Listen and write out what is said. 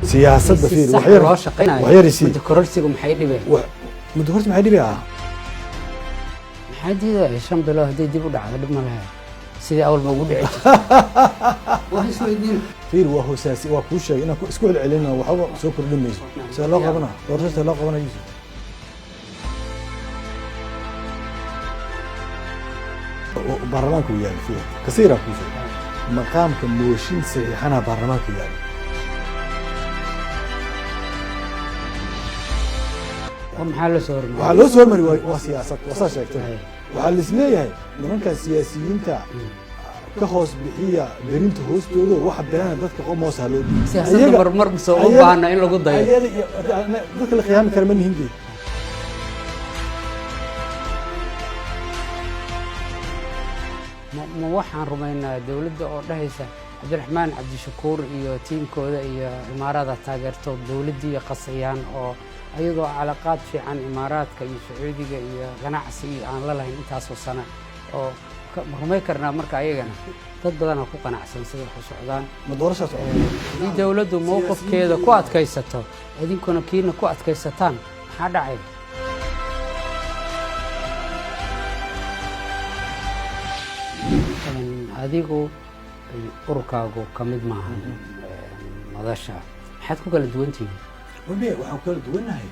سياسة بفير وحير وحيرسي متكررسيكم حيدبه متكررسي محيدبه حديده شن بلاه هدي دي بدع دب مالها سيدي اول ما ودعي وهي ويدين فير وهو ساسي وكل شيء انا اسكو علينا وحو سو كردميس سلا قبنا ورثه لا قبنا يوسف برلمانك وياك فيه كثيرة كوفي مقام كموشين صحيحنا برلمانك وياك ومحل صور وحلو صور مري وسياسة وصاشكتها وحل اسمه من كان سياسيين تاع كخوص بحية برينت هوس تقولوا واحد بيان ضدك قوم وصلوا سياسة مرمر بسووا بعنا إلا قد ضيع ضدك الخيام كرمان هندي ما waxaan rumaynaa dawladda oo dhahaysa Cabdiraxmaan Cabdishakuur iyo tiimkooda iyo imaarada taageerto dawladda qasayaan oo ayagoo calaaqad fiican imaaraadka iyo Sacuudiga iyo ganacsi aan la lahayn intaas oo sano oo rumay karnaa marka ayagana dad badan oo ku qanacsan sida wax u socdaan ma doorashaas oo dawladdu mowqifkeeda ku adkaysato idinkuna kiina ku adkaysataan maxaa dhacay adigu urkaagu kamid maaha madasha maxaad ku kala duwan tihiin waxaan kala duwanahay